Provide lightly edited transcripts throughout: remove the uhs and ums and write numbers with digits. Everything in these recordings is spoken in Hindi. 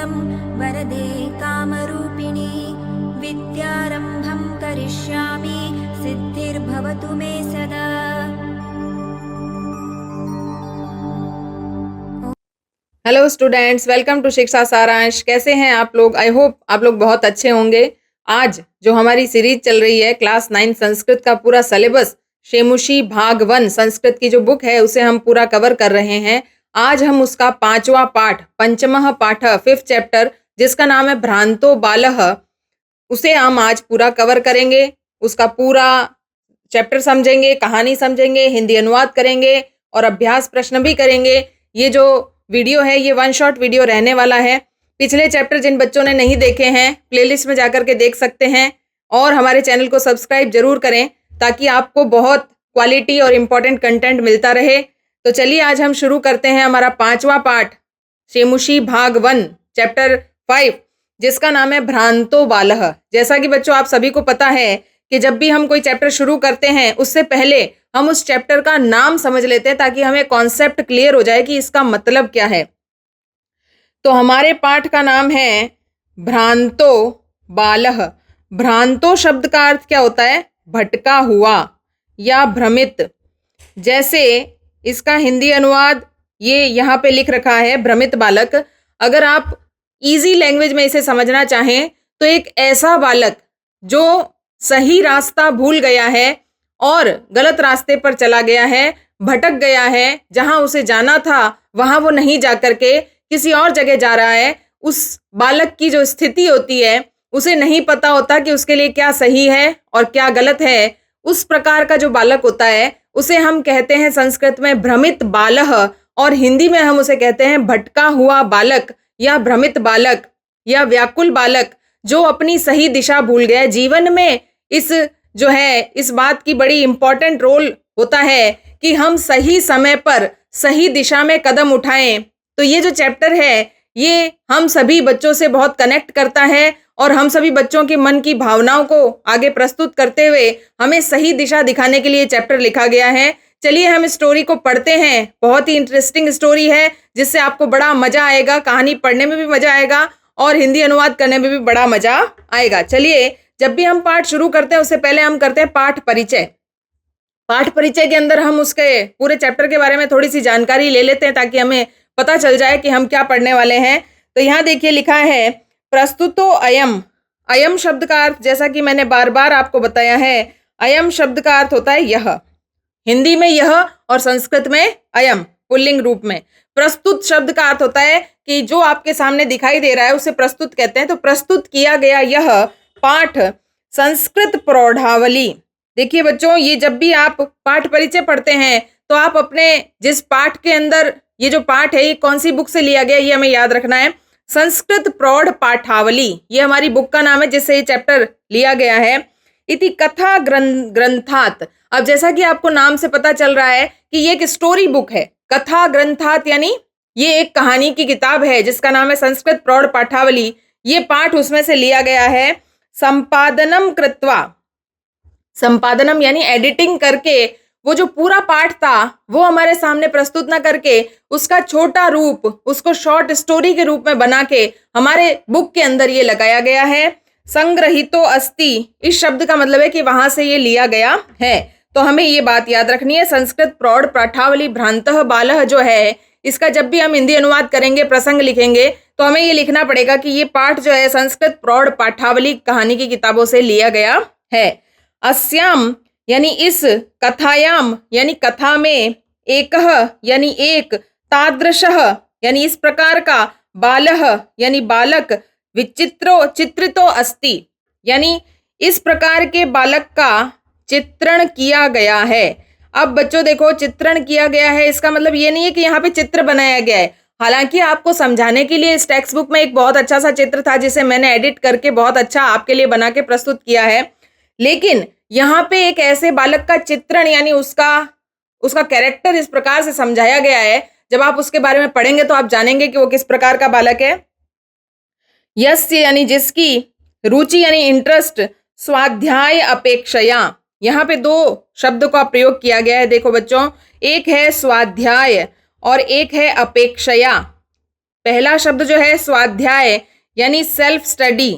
मङ्गलं वरदे कामरूपिणी विद्यारम्भं करिष्यामि सिद्धिर्भवतु मे सदा। हेलो स्टूडेंट्स, वेलकम टू शिक्षा सारांश। कैसे हैं आप लोग? आई होप आप लोग बहुत अच्छे होंगे। आज जो हमारी सीरीज चल रही है क्लास 9 संस्कृत का पूरा सिलेबस शेमुशी भाग 1 संस्कृत की जो बुक है उसे हम पूरा कवर कर रहे हैं। आज हम उसका 5वां पाठ पंचमः पाठ 5th चैप्टर जिसका नाम है भ्रांतो बालः उसे हम आज पूरा कवर करेंगे। उसका पूरा चैप्टर समझेंगे, कहानी समझेंगे, हिंदी अनुवाद करेंगे और अभ्यास प्रश्न भी करेंगे। ये जो वीडियो है ये 1 शॉट वीडियो रहने वाला है। पिछले चैप्टर जिन बच्चों ने नहीं देखे हैं प्लेलिस्ट में जाकर के देख सकते हैं और हमारे चैनल को सब्सक्राइब जरूर करें ताकि आपको बहुत क्वालिटी और इम्पोर्टेंट कंटेंट मिलता रहे। तो चलिए आज हम शुरू करते हैं हमारा 5वां पाठ शेमुशी भाग 1 चैप्टर 5 जिसका नाम है भ्रांतो बालः। जैसा कि बच्चों आप सभी को पता है कि जब भी हम कोई चैप्टर शुरू करते हैं उससे पहले हम उस चैप्टर का नाम समझ लेते हैं ताकि हमें कॉन्सेप्ट क्लियर हो जाए कि इसका मतलब क्या है। तो हमारे पाठ का नाम है भ्रांतो बालः। भ्रांतो शब्द का अर्थ क्या होता है? भटका हुआ या भ्रमित। जैसे इसका हिंदी अनुवाद ये यहाँ पे लिख रखा है भ्रमित बालक। अगर आप इजी लैंग्वेज में इसे समझना चाहें तो एक ऐसा बालक जो सही रास्ता भूल गया है और गलत रास्ते पर चला गया है, भटक गया है, जहां उसे जाना था वहां वो नहीं जा करके किसी और जगह जा रहा है। उस बालक की जो स्थिति होती है उसे नहीं पता होता कि उसके लिए क्या सही है और क्या गलत है। उस प्रकार का जो बालक होता है उसे हम कहते हैं संस्कृत में भ्रमित बालः और हिंदी में हम उसे कहते हैं भटका हुआ बालक या भ्रमित बालक या व्याकुल बालक जो अपनी सही दिशा भूल गया। जीवन में इस बात की बड़ी इंपॉर्टेंट रोल होता है कि हम सही समय पर सही दिशा में कदम उठाएं। तो ये जो चैप्टर है ये हम सभी बच्चों से बहुत कनेक्ट करता है और हम सभी बच्चों के मन की भावनाओं को आगे प्रस्तुत करते हुए हमें सही दिशा दिखाने के लिए चैप्टर लिखा गया है। चलिए हम इस स्टोरी को पढ़ते हैं। बहुत ही इंटरेस्टिंग स्टोरी है जिससे आपको बड़ा मजा आएगा। कहानी पढ़ने में भी मजा आएगा और हिंदी अनुवाद करने में भी बड़ा मजा आएगा। चलिए जब भी हम पाठ शुरू करते हैं उससे पहले हम करते हैं पाठ परिचय। पाठ परिचय के अंदर हम उसके पूरे चैप्टर के बारे में थोड़ी सी जानकारी ले लेते हैं ताकि हमें पता चल जाए कि हम क्या पढ़ने वाले हैं। तो यहाँ देखिए लिखा है प्रस्तुतो अयम। अयम शब्द का अर्थ जैसा कि मैंने बार बार आपको बताया है, अयम शब्द का अर्थ होता है यह। हिंदी में यह और संस्कृत में अयम पुल्लिंग रूप में। प्रस्तुत शब्द का अर्थ होता है कि जो आपके सामने दिखाई दे रहा है उसे प्रस्तुत कहते हैं। तो प्रस्तुत किया गया यह पाठ संस्कृत प्रौढ़ावली। देखिए बच्चों, ये जब भी आप पाठ परिचय पढ़ते हैं तो आप अपने जिस पाठ के अंदर ये जो पाठ है ये कौन सी बुक से लिया गया ये हमें याद रखना है। संस्कृत प्रौढ़ पाठावली ये हमारी बुक का नाम है जिससे ये चैप्टर लिया गया है। इति कथा ग्रंथात। अब जैसा कि आपको नाम से पता चल रहा है कि ये एक स्टोरी बुक है। कथा ग्रंथात यानी ये एक कहानी की किताब है जिसका नाम है संस्कृत प्रौढ़ पाठावली। ये पाठ उसमें से लिया गया है। संपादनम कृत्वा, संपादनम यानी एडिटिंग करके वो जो पूरा पाठ था वो हमारे सामने प्रस्तुत ना करके उसका छोटा रूप, उसको शॉर्ट स्टोरी के रूप में बना के हमारे बुक के अंदर ये लगाया गया है। संग्रहितो अस्ति, इस शब्द का मतलब है कि वहां से ये लिया गया है। तो हमें ये बात याद रखनी है। संस्कृत प्रौढ़ पाठावली भ्रांतः बालः जो है इसका जब भी हम हिंदी अनुवाद करेंगे, प्रसंग लिखेंगे तो हमें ये लिखना पड़ेगा कि ये पाठ जो है संस्कृत प्रौढ़ पाठावली कहानी की किताबों से लिया गया है। अस्याम यानी इस, कथायाम यानी कथा में, एकः यानी एक, तादृशः यानी इस प्रकार का, बालः यानी बालक, विचित्रो चित्रितो अस्ति यानी इस प्रकार के बालक का चित्रण किया गया है। अब बच्चों देखो, चित्रण किया गया है इसका मतलब ये नहीं है कि यहाँ पे चित्र बनाया गया है। हालांकि आपको समझाने के लिए इस टेक्स्ट बुक में एक बहुत अच्छा सा चित्र था जिसे मैंने एडिट करके बहुत अच्छा आपके लिए बना के प्रस्तुत किया है। लेकिन यहाँ पे एक ऐसे बालक का चित्रण यानी उसका कैरेक्टर इस प्रकार से समझाया गया है। जब आप उसके बारे में पढ़ेंगे तो आप जानेंगे कि वो किस प्रकार का बालक है। यस्य यानी जिसकी, रुचि यानी इंटरेस्ट, स्वाध्याय अपेक्षया, यहाँ पे 2 शब्द का प्रयोग किया गया है। देखो बच्चों, एक है स्वाध्याय और एक है अपेक्षया। पहला शब्द जो है स्वाध्याय यानी सेल्फ स्टडी।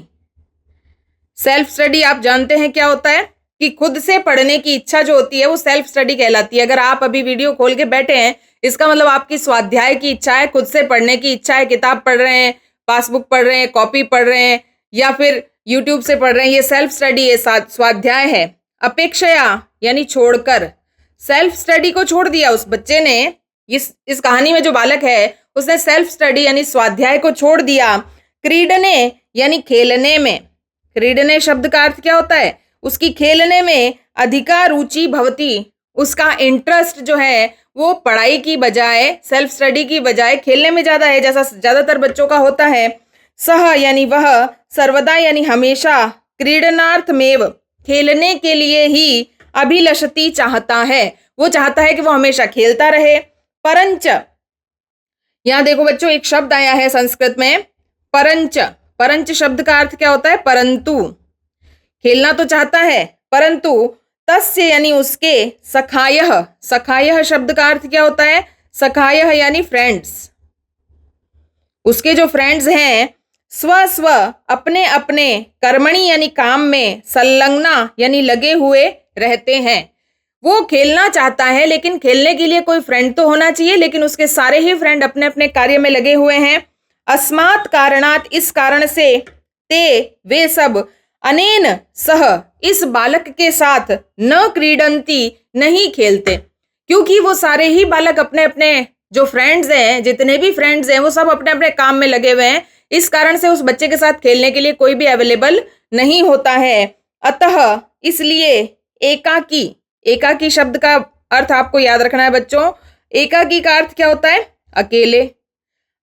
सेल्फ स्टडी आप जानते हैं क्या होता है कि खुद से पढ़ने की इच्छा जो होती है वो सेल्फ स्टडी कहलाती है। अगर आप अभी वीडियो खोल के बैठे हैं इसका मतलब आपकी स्वाध्याय की इच्छा है, खुद से पढ़ने की इच्छा है, किताब पढ़ रहे हैं, पासबुक पढ़ रहे हैं, कॉपी पढ़ रहे हैं या फिर यूट्यूब से पढ़ रहे हैं, ये सेल्फ स्टडी है, स्वाध्याय है। अपेक्षया यानी छोड़कर, सेल्फ स्टडी को छोड़ दिया उस बच्चे ने। इस कहानी में जो बालक है उसने सेल्फ स्टडी यानी स्वाध्याय को छोड़ दिया। क्रीडने यानी खेलने में, क्रीडने शब्द का अर्थ क्या होता है? उसकी खेलने में अधिका रुचि भवती, उसका इंटरेस्ट जो है वो पढ़ाई की बजाय, सेल्फ स्टडी की बजाय खेलने में ज्यादा है, जैसा ज्यादातर बच्चों का होता है। सह यानी वह, सर्वदा यानी हमेशा, क्रीडनार्थमेव खेलने के लिए ही, अभिलषति चाहता है, वो चाहता है कि वो हमेशा खेलता रहे। परंच, यहां देखो बच्चों एक शब्द आया है संस्कृत में परंच। परंच शब्द का अर्थ क्या होता है? परंतु। खेलना तो चाहता है परंतु तस्य यानी उसके, सखायः, सखायः शब्द का अर्थ क्या होता है? सखायः यानी फ्रेंड्स, उसके जो फ्रेंड्स हैं, स्व अपने अपने, कर्मणि यानी काम में, संलग्ना यानी लगे हुए रहते हैं। वो खेलना चाहता है लेकिन खेलने के लिए कोई फ्रेंड तो होना चाहिए, लेकिन उसके सारे ही फ्रेंड अपने अपने कार्य में लगे हुए हैं। अस्मात् कारणात्, इस कारण से, ते वे सब, अनेन सह, इस बालक के साथ, न क्रीडंती नहीं खेलते, क्योंकि वो सारे ही बालक अपने अपने जो फ्रेंड्स हैं, जितने भी फ्रेंड्स हैं वो सब अपने अपने काम में लगे हुए हैं। इस कारण से उस बच्चे के साथ खेलने के लिए कोई भी अवेलेबल नहीं होता है। अतः इसलिए एकाकी, एकाकी शब्द का अर्थ आपको याद रखना है बच्चों। एकाकी का अर्थ क्या होता है? अकेले।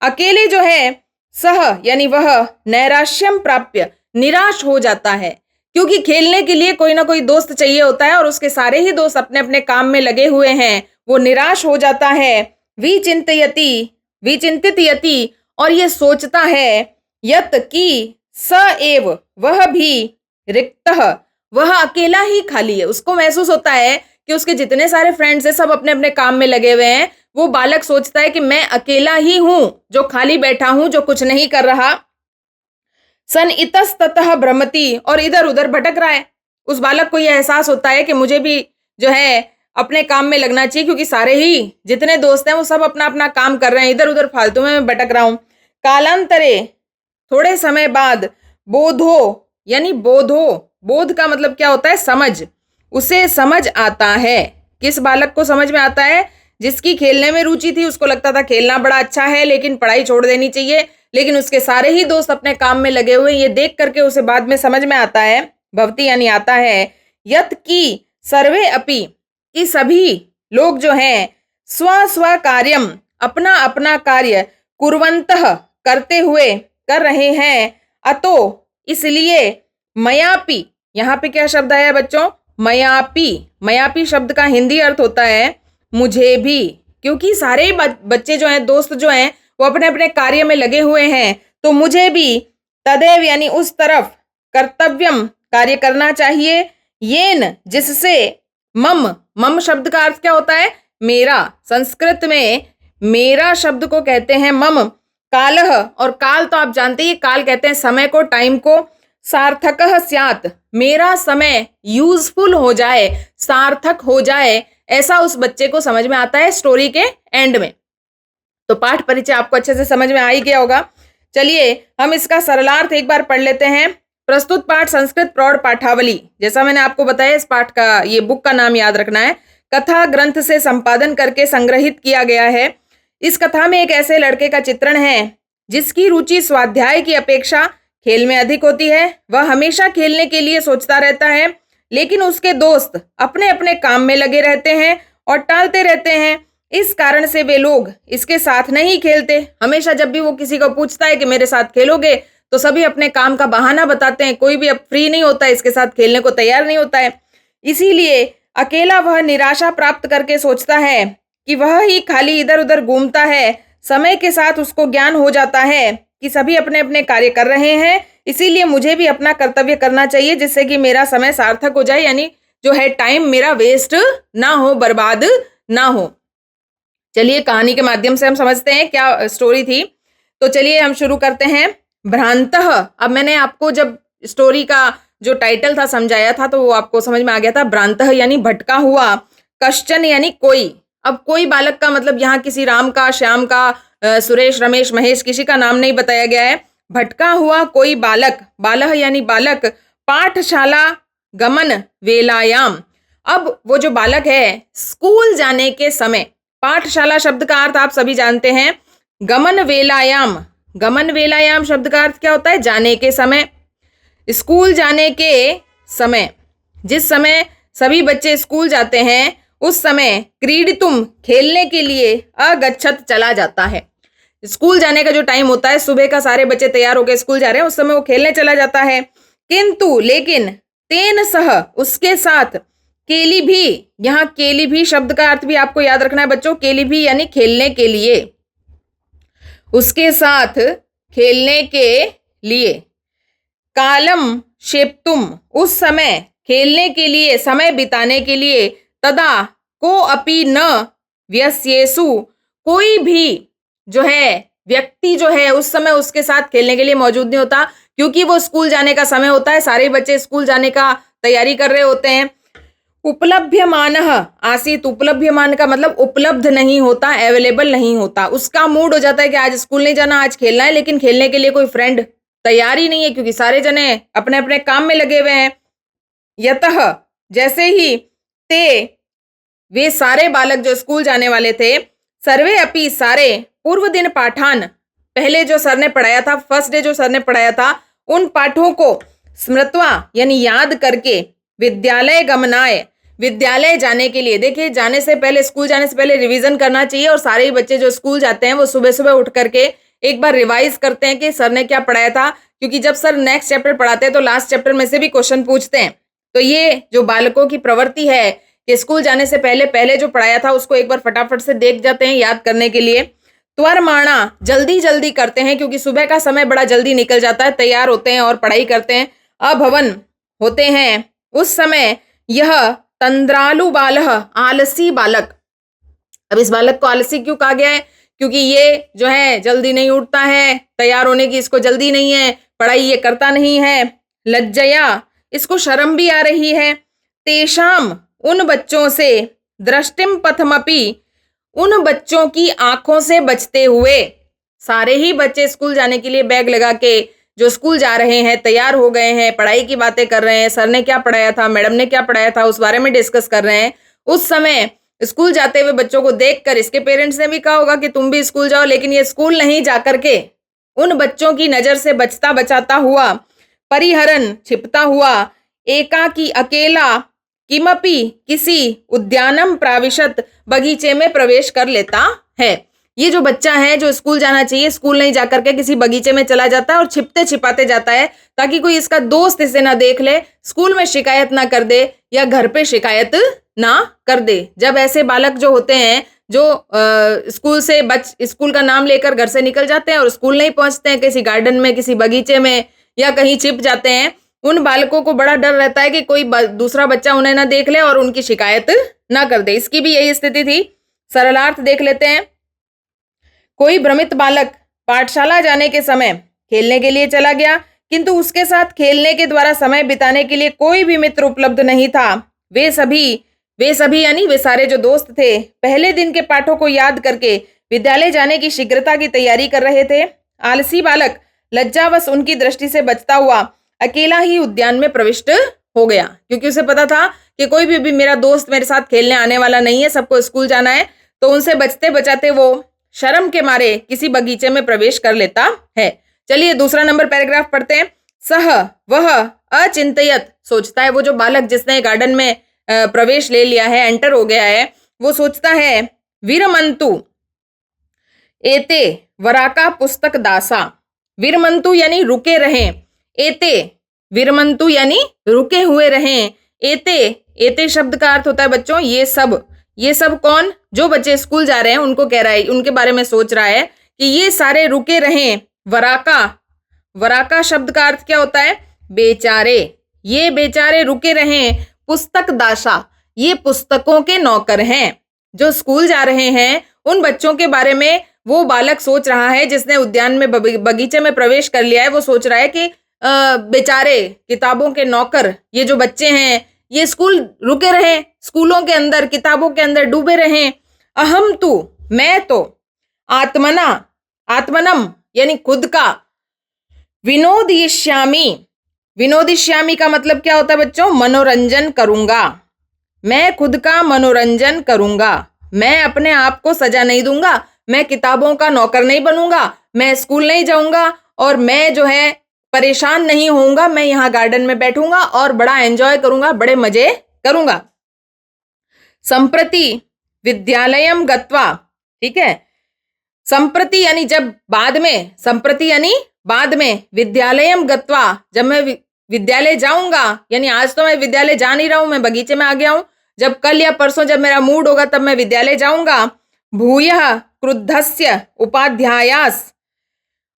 अकेले जो है, सह यानी वह, नैराश्यम प्राप्य, निराश हो जाता है, क्योंकि खेलने के लिए कोई ना कोई दोस्त चाहिए होता है और उसके सारे ही दोस्त अपने अपने काम में लगे हुए हैं, वो निराश हो जाता है। विचिंतयति, विचिंतित यति, और ये सोचता है, यत की, स एव, वह भी, रिक्तः, वह अकेला ही खाली है। उसको महसूस होता है कि उसके जितने सारे फ्रेंड्स हैं सब अपने अपने काम में लगे हुए हैं। वो बालक सोचता है कि मैं अकेला ही हूं जो खाली बैठा हूं, जो कुछ नहीं कर रहा। सन इतस्ततः भ्रमति, और इधर उधर भटक रहा है। उस बालक को यह एहसास होता है कि मुझे भी जो है अपने काम में लगना चाहिए, क्योंकि सारे ही जितने दोस्त हैं वो सब अपना अपना काम कर रहे हैं, इधर उधर फालतू में मैं भटक रहा हूं। कालांतरे, थोड़े समय बाद, बोधो यानी बोधो, बोध का मतलब क्या होता है? समझ, उसे समझ आता है। किस बालक को समझ में आता है? जिसकी खेलने में रुचि थी, उसको लगता था खेलना बड़ा अच्छा है लेकिन पढ़ाई छोड़ देनी चाहिए, लेकिन उसके सारे ही दोस्त अपने काम में लगे हुए, ये देख करके उसे बाद में समझ में आता है, भवती यानी आता है। यत की, सर्वे अपि, कि सभी लोग जो हैं, स्व स्व कार्यम, अपना अपना कार्य, कुर्वन्तः, करते हुए, कर रहे हैं। अतो, इसलिए, मयापि, यहाँ पे क्या शब्द आया बच्चों? मयापि। मयापि शब्द का हिंदी अर्थ होता है मुझे भी, क्योंकि सारे बच्चे जो हैं, दोस्त जो हैं, वो अपने अपने कार्य में लगे हुए हैं, तो मुझे भी, तदेव यानी उस तरफ, कर्तव्यम, कार्य करना चाहिए। येन, जिससे, मम, मम शब्द का अर्थ क्या होता है? मेरा। संस्कृत में मेरा शब्द को कहते हैं मम। कालह, और काल तो आप जानते ही, काल कहते हैं समय को, टाइम को। सार्थकः स्यात्, मेरा समय यूजफुल हो जाए, सार्थक हो जाए, ऐसा उस बच्चे को समझ में आता है स्टोरी के एंड में। तो पाठ परिचय आपको अच्छे से समझ में आ ही गया होगा। चलिए हम इसका सरलार्थ एक बार पढ़ लेते हैं। प्रस्तुत पाठ संस्कृत प्रौढ़ पाठावली, जैसा मैंने आपको बताया इस पाठ का, ये बुक का नाम याद रखना है, कथा ग्रंथ से संपादन करके संग्रहित किया गया है। इस कथा में एक ऐसे लड़के का चित्रण है जिसकी रुचि स्वाध्याय की अपेक्षा खेल में अधिक होती है। वह हमेशा खेलने के लिए सोचता रहता है, लेकिन उसके दोस्त अपने अपने काम में लगे रहते हैं और टालते रहते हैं। इस कारण से वे लोग इसके साथ नहीं खेलते। हमेशा जब भी वो किसी को पूछता है कि मेरे साथ खेलोगे, तो सभी अपने काम का बहाना बताते हैं, कोई भी अब फ्री नहीं होता है, इसके साथ खेलने को तैयार नहीं होता है। इसीलिए अकेला वह निराशा प्राप्त करके सोचता है कि वह ही खाली इधर उधर घूमता है। समय के साथ उसको ज्ञान हो जाता है कि सभी अपने अपने कार्य कर रहे हैं, इसीलिए मुझे भी अपना कर्तव्य करना चाहिए, जिससे कि मेरा समय सार्थक हो जाए, यानी जो है टाइम मेरा वेस्ट ना हो, बर्बाद ना हो। चलिए कहानी के माध्यम से हम समझते हैं क्या स्टोरी थी। तो चलिए हम शुरू करते हैं। भ्रांतः, अब मैंने आपको जब स्टोरी का जो टाइटल था समझाया था तो वो आपको समझ में आ गया था। भ्रांतः यानी भटका हुआ, कश्चन यानी कोई। अब कोई बालक का मतलब यहाँ किसी राम का, श्याम का, सुरेश, रमेश, महेश, किसी का नाम नहीं बताया गया है। भटका हुआ कोई बालक, बालह यानी बालक, पाठशाला गमन वेलायाम। अब वो जो बालक है स्कूल जाने के समय, पाठशाला शब्द का अर्थ आप सभी जानते हैं, गमन वेलायाम, गमन वेलायाम शब्द का अर्थ क्या होता है? जाने के समय। स्कूल जाने के समय, जिस समय सभी बच्चे स्कूल जाते हैं उस समय क्रीडितुम खेलने के लिए अगच्छत चला जाता है। स्कूल जाने का जो टाइम होता है, सुबह का सारे बच्चे तैयार होकर स्कूल जा रहे हैं, उस समय वो खेलने चला जाता है। किंतु लेकिन, तेन सह उसके साथ, केली भी, यहाँ केली भी शब्द का अर्थ भी आपको याद रखना है बच्चों। केली भी यानी खेलने के लिए, उसके साथ खेलने के लिए। कालम शेप्तुम उस समय, खेलने के लिए, समय बिताने के लिए। तदा को अपि न व्यस्येषु कोई भी जो है व्यक्ति जो है उस समय उसके साथ खेलने के लिए मौजूद नहीं होता, क्योंकि वो स्कूल जाने का समय होता है, सारे बच्चे स्कूल जाने का तैयारी कर रहे होते हैं। उपलभ्यमानः आसीत, उपलभ्यमान का मतलब उपलब्ध नहीं होता, अवेलेबल नहीं होता। उसका मूड हो जाता है कि आज स्कूल नहीं जाना, आज खेलना है, लेकिन खेलने के लिए कोई फ्रेंड तैयार ही नहीं है, क्योंकि सारे जने अपने अपने काम में लगे हुए हैं। यतः जैसे ही, ते वे सारे बालक जो स्कूल जाने वाले थे, सर्वे अपि सारे, पूर्व दिन पाठान, पहले जो सर ने पढ़ाया था, फर्स्ट डे जो सर ने पढ़ाया था, उन पाठों को स्मृत्वा यानी याद करके, विद्यालय गमनाय, विद्यालय जाने के लिए। देखिए, जाने से पहले, स्कूल जाने से पहले रिवीजन करना चाहिए, और सारे बच्चे जो स्कूल जाते हैं वो सुबह सुबह उठ करके एक बार रिवाइज करते हैं कि सर ने क्या पढ़ाया था, क्योंकि जब सर नेक्स्ट चैप्टर पढ़ाते हैं तो लास्ट चैप्टर में से भी क्वेश्चन पूछते हैं। तो ये जो बालकों की प्रवृत्ति है कि स्कूल जाने से पहले जो पढ़ाया था उसको एक बार फटाफट से देख जाते हैं याद करने के लिए। त्वरमाणा जल्दी जल्दी करते हैं, क्योंकि सुबह का समय बड़ा जल्दी निकल जाता है, तैयार होते हैं और पढ़ाई करते हैं। अभवन होते हैं उस समय यह तंद्रालु बालह, आलसी बालक। अब इस बालक को आलसी क्यों कहा गया है? क्योंकि ये जो है जल्दी नहीं उठता है, तैयार होने की इसको जल्दी नहीं है, पढ़ाई ये करता नहीं है। लज्जया, इसको शर्म भी आ रही है। तेषाम, उन बच्चों से, दृष्टिम पथमपि, उन बच्चों की आंखों से बचते हुए। सारे ही बच्चे स्कूल जाने के लिए बैग लगा के जो स्कूल जा रहे हैं, तैयार हो गए हैं, पढ़ाई की बातें कर रहे हैं, सर ने क्या पढ़ाया था, मैडम ने क्या पढ़ाया था, उस बारे में डिस्कस कर रहे हैं। उस समय स्कूल जाते हुए बच्चों को देखकर इसके पेरेंट्स ने भी कहा होगा कि तुम भी स्कूल जाओ, लेकिन ये स्कूल नहीं जा करके उन बच्चों की नजर से बचता बचाता हुआ, परिहरन छिपता हुआ, एकाकी अकेला, किमपि किसी, उद्यानम प्राविशत बगीचे में प्रवेश कर लेता है। ये जो बच्चा है जो स्कूल जाना चाहिए, स्कूल नहीं जाकर के किसी बगीचे में चला जाता है और छिपते छिपाते जाता है, ताकि कोई इसका दोस्त इसे ना देख ले, स्कूल में शिकायत ना कर दे या घर पे शिकायत ना कर दे। जब ऐसे बालक जो होते हैं जो स्कूल का नाम लेकर घर से निकल जाते हैं और स्कूल नहीं पहुंचते हैं, किसी गार्डन में, किसी बगीचे में या कहीं छिप जाते हैं, उन बालकों को बड़ा डर रहता है कि कोई दूसरा बच्चा उन्हें ना देख ले और उनकी शिकायत ना कर दे। इसकी भी यही स्थिति थी। सरलार्थ देख लेते हैं। कोई भ्रमित बालक पाठशाला जाने के समय खेलने के लिए चला गया, किंतु उसके साथ खेलने के द्वारा समय बिताने के लिए कोई भी मित्र उपलब्ध नहीं था। वे सभी यानी वे सारे जो दोस्त थे, पहले दिन के पाठों को याद करके विद्यालय जाने की शीघ्रता की तैयारी कर रहे थे। आलसी बालक लज्जावश उनकी दृष्टि से बचता हुआ अकेला ही उद्यान में प्रविष्ट हो गया, क्योंकि उसे पता था कि कोई भी मेरा दोस्त मेरे साथ खेलने आने वाला नहीं है, सबको स्कूल जाना है। तो उनसे बचते बचाते वो शर्म के मारे किसी बगीचे में प्रवेश कर लेता है। चलिए दूसरा नंबर पैराग्राफ पढ़ते हैं। सह, वह, अचिंतयत, सोचता है, वो जो बालक जिसने गार्डन में प्रवेश ले लिया है, एंटर हो गया है, वो सोचता है, वीरमंतु एते वराका पुस्तक दासा। वीरमंतु यानी रुके रहें, एते वीरमंतु यानी रुके हुए रहें। एते शब्द का अर्थ होता है बच्चों ये सब कौन? जो बच्चे स्कूल जा रहे हैं उनको कह रहा है, उनके बारे में सोच रहा है कि ये सारे रुके रहें। वराका शब्द का अर्थ क्या होता है? बेचारे। ये बेचारे रुके रहें। पुस्तक दासा, ये पुस्तकों के नौकर हैं। जो स्कूल जा रहे हैं उन बच्चों के बारे में वो बालक सोच रहा है जिसने उद्यान में बगीचे में प्रवेश कर लिया है, वो सोच रहा है कि बेचारे किताबों के नौकर ये जो बच्चे हैं ये स्कूल रुके रहें, स्कूलों के अंदर किताबों के अंदर डूबे रहें। अहम तू, मैं तो, आत्मना, आत्मनम यानी खुद का, विनोदिष्यामि, विनोदिष्यामि का मतलब क्या होता है बच्चों? मनोरंजन करूंगा, मैं खुद का मनोरंजन करूंगा, मैं अपने आप को सजा नहीं दूंगा, मैं किताबों का नौकर नहीं बनूंगा, मैं स्कूल नहीं जाऊंगा और मैं जो है परेशान नहीं होऊंगा, मैं यहाँ गार्डन में बैठूंगा और बड़ा एंजॉय करूंगा, बड़े मजे करूंगा। संप्रति विद्यालयम गत्वा, ठीक है, संप्रति यानी जब, बाद में, संप्रति यानी बाद में, विद्यालयम गत्वा जब मैं विद्यालय जाऊंगा, यानी आज तो मैं विद्यालय जा नहीं रहा हूं, मैं बगीचे में आ गया हूं, जब कल या परसों जब मेरा मूड होगा तब मैं विद्यालय जाऊंगा। भूयः क्रुद्धस्य उपाध्यायास,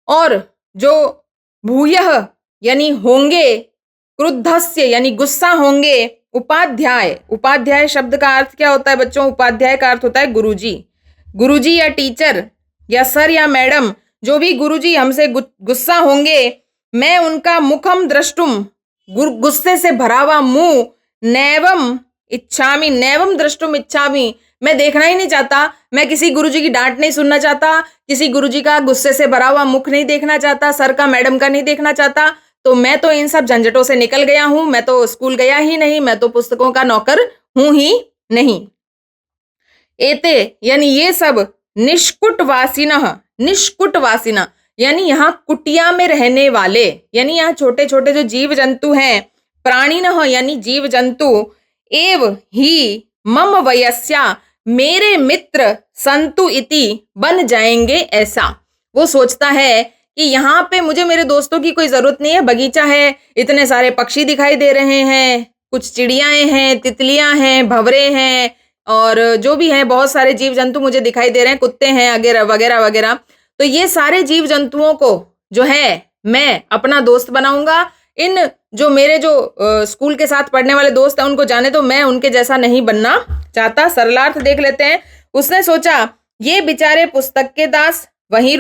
और जो भूयः यानी होंगे, क्रुद्धस्य यानी गुस्सा होंगे, उपाध्याय, उपाध्याय शब्द का अर्थ क्या होता है बच्चों? उपाध्याय का अर्थ होता है गुरुजी, गुरुजी या टीचर या सर या मैडम, जो भी गुरुजी हमसे गुस्सा होंगे, मैं उनका मुखम द्रष्टुम, गुस्से से भरा हुआ मुंह, नैवम इच्छामि, नैवम द्रष्टुम इच्छामि, मैं देखना ही नहीं चाहता, मैं किसी गुरुजी की डांट नहीं सुनना चाहता, किसी गुरुजी का गुस्से से भरा हुआ मुख नहीं देखना चाहता, सर का मैडम का नहीं देखना चाहता, तो मैं तो इन सब झंझटों से निकल गया हूं, मैं तो स्कूल गया ही नहीं, मैं तो पुस्तकों का नौकर हूं ही नहीं। एते यानी ये सब, निष्कुटवासिनः, निष्कुटवासिना यानी यहाँ कुटिया में रहने वाले, यानी यहाँ छोटे छोटे जो जीव जंतु हैं, प्राणिनः यानी जीव जंतु, एव ही मम वयस्या मेरे मित्र संतु इति बन जाएंगे, ऐसा वो सोचता है कि यहाँ पे मुझे मेरे दोस्तों की कोई जरूरत नहीं है, बगीचा है, इतने सारे पक्षी दिखाई दे रहे हैं, कुछ चिड़ियाएं हैं, तितलियां हैं, भंवरे हैं और जो भी हैं बहुत सारे जीव जंतु मुझे दिखाई दे रहे हैं, कुत्ते हैं वगैरह वगैरह वगैरह। तो ये सारे जीव जंतुओं को जो है मैं अपना दोस्त बनाऊंगा। इन जो मेरे जो स्कूल के साथ पढ़ने वाले दोस्त हैं उनको जाने तो, मैं उनके जैसा नहीं बनना चाहता। सरलार्थ देख लेते हैं। उसने सोचा ये बेचारे पुस्तक के दास वहीं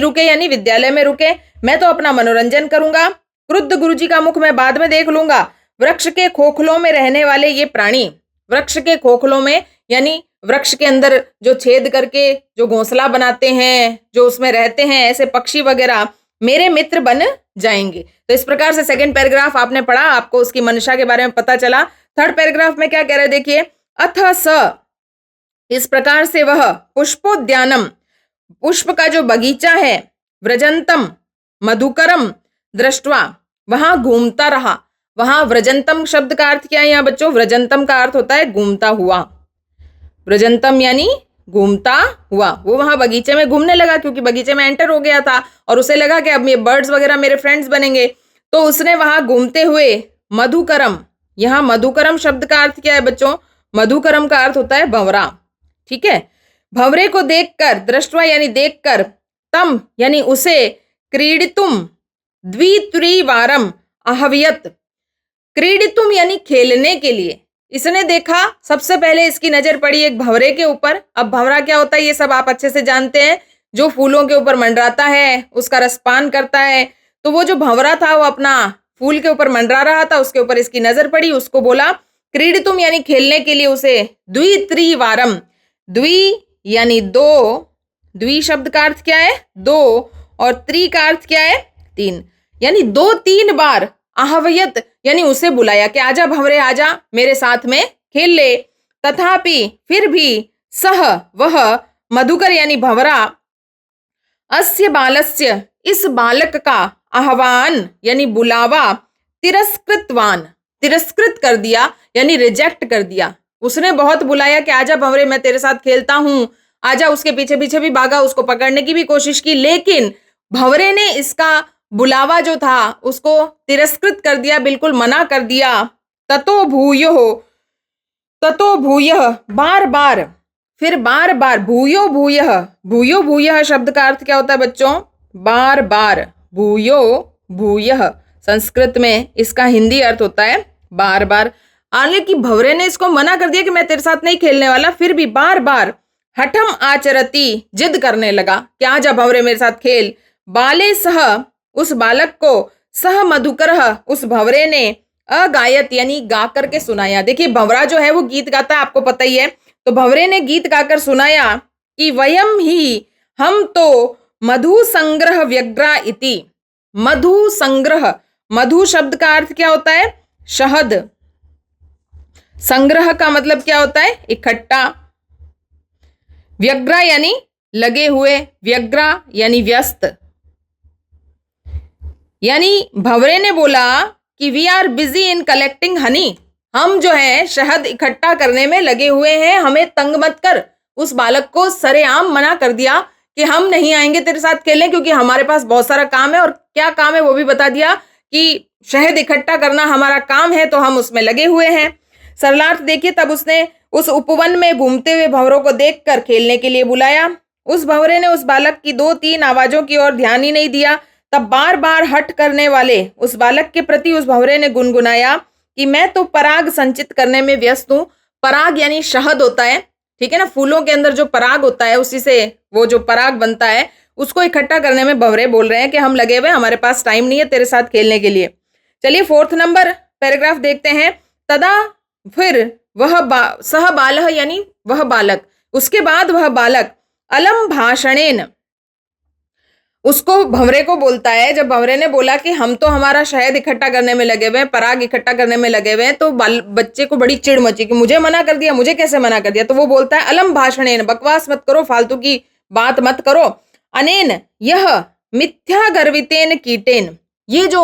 रुके यानी विद्यालय में रुके, मैं तो अपना मनोरंजन करूंगा। क्रुद्ध गुरुजी का मुख मैं बाद में देख लूंगा। वृक्ष के खोखलों में रहने वाले ये प्राणी, वृक्ष के खोखलों में यानी वृक्ष के अंदर जो छेद करके जो घोंसला बनाते हैं, जो उसमें रहते हैं, ऐसे पक्षी वगैरह मेरे मित्र बन जाएंगे। तो इस प्रकार से सेकंड पैराग्राफ आपने पढ़ा, आपको उसकी मंशा के बारे में पता चला। थर्ड पैराग्राफ में क्या कह रहे हैं देखिए, अथ स, इस प्रकार से वह पुष्पोद्यानम, पुष्प का जो बगीचा है, व्रजंतम मधुकरम दृष्टवा, वहां घूमता रहा। वहां व्रजंतम शब्द का अर्थ क्या है यहाँ बच्चों? व्रजंतम का अर्थ होता है घूमता हुआ। व्रजंतम यानी घूमता हुआ। वो वहां बगीचे में घूमने लगा क्योंकि बगीचे में एंटर हो गया था और उसे लगा कि अब ये बर्ड्स वगैरह मेरे फ्रेंड्स बनेंगे। तो उसने वहां घूमते हुए मधुकरम, यहाँ मधुकरम शब्द का अर्थ क्या है बच्चों? मधुकरम का अर्थ होता है भंवरा। ठीक है, भंवरे को देखकर, दृष्टवा यानी देखकर, तम यानी उसे, क्रीडितुम द्वित्रिवारम आहवयत, क्रीडितुम यानी खेलने के लिए इसने देखा। सबसे पहले इसकी नजर पड़ी एक भंवरे के ऊपर। अब भंवरा क्या होता है ये सब आप अच्छे से जानते हैं, जो फूलों के ऊपर मंडराता है, उसका रसपान करता है। तो वो जो भंवरा था वो अपना फूल के ऊपर मंडरा रहा था, उसके ऊपर इसकी नजर पड़ी। उसको बोला क्रीडितुम यानी खेलने के लिए उसे, द्वित्रिवारम, द्वि यानी दो, द्वि शब्द का अर्थ क्या है? दो, और त्रि का अर्थ क्या है? तीन, यानी 2-3 बार आहवयत यानी उसे बुलाया कि आजा भंवरे आजा मेरे साथ में खेल ले। तथापि फिर भी सह वह, मधुकर यानी भंवरा, अस्य बालस्य इस बालक का आह्वान यानी बुलावा, तिरस्कृतवान तिरस्कृत कर दिया यानी रिजेक्ट कर दिया। उसने बहुत बुलाया कि आजा भंवरे मैं तेरे साथ खेलता हूं, आजा, उसके पीछे पीछे भी भागा, उसको पकड़ने की भी कोशिश की, लेकिन भंवरे ने इसका बुलावा जो था उसको तिरस्कृत कर दिया, बिल्कुल मना कर दिया। ततो भूयः बार बार, फिर बार बार, भूयो भूयः शब्द का अर्थ क्या होता है बच्चों? बार बार, भूयो भूयः संस्कृत में इसका हिंदी अर्थ होता है बार बार। हालांकि भंवरे ने इसको मना कर दिया कि मैं तेरे साथ नहीं खेलने वाला, फिर भी बार बार हठम आचरती, जिद करने लगा कि आजा भंवरे मेरे साथ खेल। बाले सह, उस बालक को, सह मधुकरः, उस भंवरे ने, अगायत यानी गा करके सुनाया। देखिए भंवरा जो है वो गीत गाता है, आपको पता ही है। तो भंवरे ने गीत गाकर सुनाया कि वयम ही, हम तो मधु संग्रह व्यग्रा इति। मधु संग्रह, मधु शब्द का अर्थ क्या होता है? शहद। संग्रह का मतलब क्या होता है? इकट्ठा। व्यग्रा यानी लगे हुए, व्यग्रा यानी व्यस्त। यानी भंवरे ने बोला कि we are busy in collecting honey, हम जो है शहद इकट्ठा करने में लगे हुए हैं, हमें तंग मत कर। उस बालक को सरेआम मना कर दिया कि हम नहीं आएंगे तेरे साथ खेलने, क्योंकि हमारे पास बहुत सारा काम है। और क्या काम है वो भी बता दिया कि शहद इकट्ठा करना हमारा काम है, तो हम उसमें लगे हुए हैं। सरलार्थ देखिए, तब उसने उस उपवन में घूमते हुए भंवरों को देखकर खेलने के लिए बुलाया। उस भंवरे ने उस बालक की 2-3 आवाजों की ओर ध्यान ही नहीं दिया। तब बार बार हट करने वाले उस बालक के प्रति उस भंवरे ने गुनगुनाया कि मैं तो पराग संचित करने में व्यस्त हूँ। पराग यानी शहद होता है, ठीक है ना, फूलों के अंदर जो पराग होता है उसी से वो जो पराग बनता है उसको इकट्ठा करने में भंवरे बोल रहे हैं कि हम लगे हुए, हमारे पास टाइम नहीं है तेरे साथ खेलने के लिए। चलिए 4th नंबर पैराग्राफ देखते हैं। तदा, फिर वह सह बालह यानी वह बालक, उसके बाद वह बालक अलम भाषणेन, उसको भंवरे को बोलता है। जब भंवरे ने बोला कि हम तो हमारा शहद इकट्ठा करने में लगे हुए हैं, पराग इकट्ठा करने में लगे हुए हैं, तो बच्चे को बड़ी चिढ़ मची कि मुझे मना कर दिया, मुझे कैसे मना कर दिया। तो वो बोलता है अलम भाषणेन, बकवास मत करो, फालतू की बात मत करो। अनेन, यह, मिथ्या गर्वितेन कीटेन, ये जो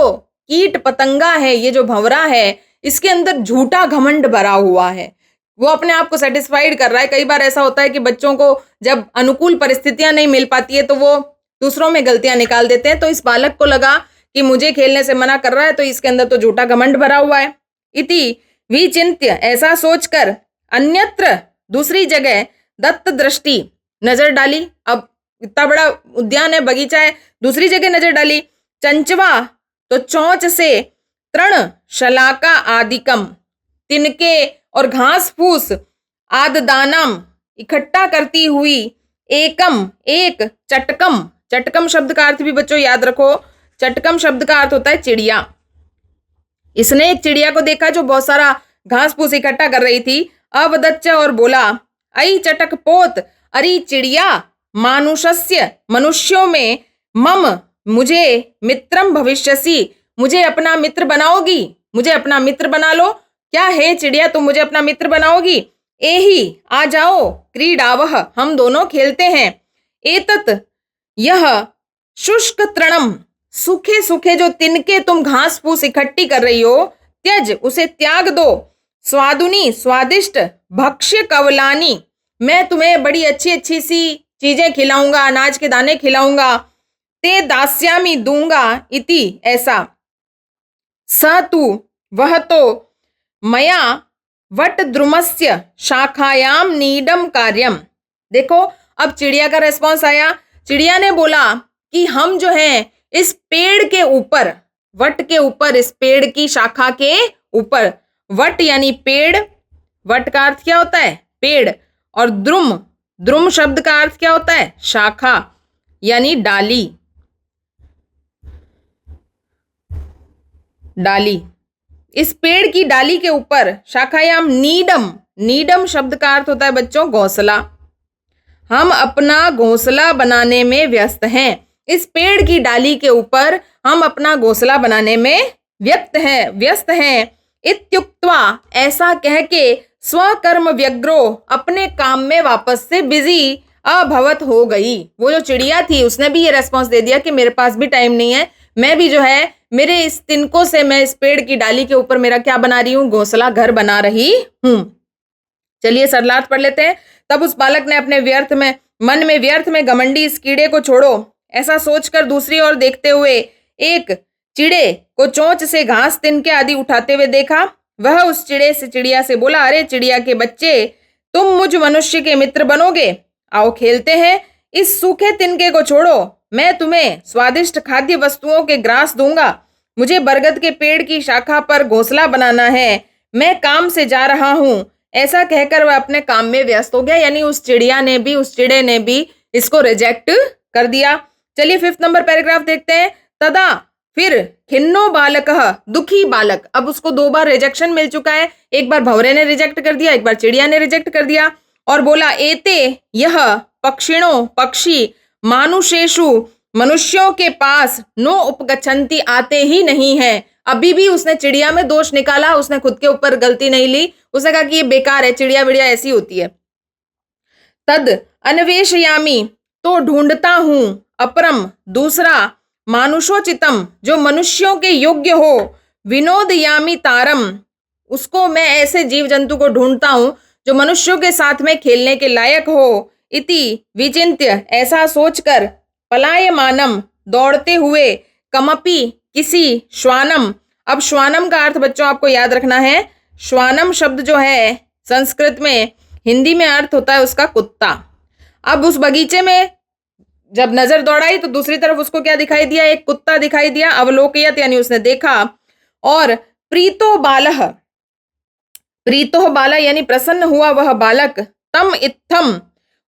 कीट पतंगा है, ये जो भंवरा है, इसके अंदर झूठा घमंड भरा हुआ है। वो अपने आप को सेटिस्फाइड कर रहा है। कई बार ऐसा होता है कि बच्चों को जब अनुकूल परिस्थितियां नहीं मिल पाती है तो वो दूसरों में गलतियां निकाल देते हैं। तो इस बालक को लगा कि मुझे खेलने से मना कर रहा है, तो इसके अंदर तो झूठा घमंड भरा हुआ है। इति विचिंत्य, ऐसा सोचकर, अन्यत्र, दूसरी जगह, दत्त दृष्टि, नजर डाली। अब इतना बड़ा उद्यान है, बगीचा है, दूसरी जगह नजर डाली। चंचवा, तो चोंच से, तृण शलाका आदिकम, तिनके और घास फूस, आददानम, इकट्ठा करती हुई, एकम, एक, चटकम, चटकम शब्द का अर्थ भी बच्चों याद रखो। चटकम शब्द का अर्थ होता है चिड़िया। इसने एक चिड़िया को देखा जो बहुत सारा घास फूस इकट्ठा कर रही थी। अवदच्च, और बोला, अई चटक पोत, अरे चिड़िया, मानुषस्य, मनुष्यों में, मम, मुझे, मित्रम भविष्यसि, मुझे अपना मित्र बनाओगी, मुझे अपना मित्र बना लो। क्या है चिड़िया, तुम मुझे अपना मित्र बनाओगी? एही, आ जाओ, क्रीडावह, हम दोनों खेलते हैं। एतत, यह, शुष्क तृणम, सूखे सूखे जो तिनके तुम घास फूस इकट्ठी कर रही हो, त्यज, उसे त्याग दो। स्वादुनी, स्वादिष्ट, भक्ष्य कवलानी, मैं तुम्हें बड़ी अच्छी अच्छी सी चीजें खिलाऊंगा, अनाज के दाने खिलाऊंगा। ते दास्यामी, दूंगा, इति, ऐसा। स तु, वह तो, मया वट द्रुमस्य शाखायाम नीडम कार्यम। देखो अब चिड़िया का रेस्पॉन्स आया। चिड़िया ने बोला कि हम जो हैं इस पेड़ के ऊपर, वट के ऊपर, इस पेड़ की शाखा के ऊपर, वट यानी पेड़, वट का अर्थ क्या होता है? पेड़। और द्रुम, द्रुम शब्द का अर्थ क्या होता है? शाखा यानी डाली, डाली। इस पेड़ की डाली के ऊपर, शाखायाम नीडम, नीडम शब्द का अर्थ होता है बच्चों घोंसला। हम अपना घोंसला बनाने में व्यस्त हैं। इस पेड़ की डाली के ऊपर हम अपना घोंसला बनाने में व्यस्त हैं। इत्युक्त्वा, ऐसा कह के, स्वकर्म व्यग्रो, अपने काम में वापस से बिजी अभवत हो गई। वो जो चिड़िया थी उसने भी ये रेस्पॉन्स दे दिया कि मेरे पास भी टाइम नहीं है, मैं भी जो है मेरे इस तिनकों से, मैं इस पेड़ की डाली के ऊपर मेरा क्या बना रही हूँ? घोंसला, घर बना रही हूँ। चलिए सरलार्थ पढ़ लेते हैं। तब उस बालक ने अपने मन में व्यर्थ में घमंडी इस कीड़े को छोड़ो, ऐसा सोचकर दूसरी ओर देखते हुए एक चिड़े को चोंच से घास तिनके आदि उठाते हुए देखा। वह उस चिड़िया से बोला, अरे चिड़िया के बच्चे, तुम मुझ मनुष्य के मित्र बनोगे, आओ खेलते हैं। इस सूखे तिनके को छोड़ो, मैं तुम्हें स्वादिष्ट खाद्य वस्तुओं के ग्रास दूंगा। मुझे बरगद के पेड़ की शाखा पर घोंसला बनाना है, मैं काम से जा रहा हूँ। ऐसा कहकर वह अपने काम में व्यस्त हो गया, यानी उस चिड़े ने भी इसको रिजेक्ट कर दिया। चलिए 5th नंबर पैराग्राफ देखते हैं। तदा फिर खिन्नो बालकः, दुखी बालक, अब उसको 2 बार रिजेक्शन मिल चुका है, एक बार भंवरे ने रिजेक्ट कर दिया, एक बार चिड़िया ने रिजेक्ट कर दिया, और बोला एते यह पक्षिणो, पक्षी मानुषेषु, मनुष्यों के पास नो उपगच्छन्ति, आते ही नहीं है। अभी भी उसने चिड़िया में दोष निकाला, उसने खुद के ऊपर गलती नहीं ली, उसने कहा कि ये बेकार है, चिड़िया विड़िया ऐसी होती है। तद अन्वेषयामी, तो ढूंढता हूं, अपरम, दूसरा, मानुषोचितम, जो मनुष्यों के योग्य हो, विनोदयामी तारम, उसको मैं ऐसे जीव जंतु को ढूंढता हूं जो मनुष्यों के साथ में खेलने के लायक हो। इति विचिन्त्य, ऐसा सोचकर, पलायमानम, दौड़ते हुए, कमपि, किसी, श्वानम, अब श्वानम का अर्थ बच्चों आपको याद रखना है, श्वानम शब्द जो है संस्कृत में, हिंदी में अर्थ होता है उसका कुत्ता। अब उस बगीचे में जब नजर दौड़ाई तो दूसरी तरफ उसको क्या दिखाई दिया, एक कुत्ता दिखाई दिया, अवलोकयत यानी उसने देखा, और प्रीतो बाला यानी प्रसन्न हुआ वह बालक, तम इत्थम,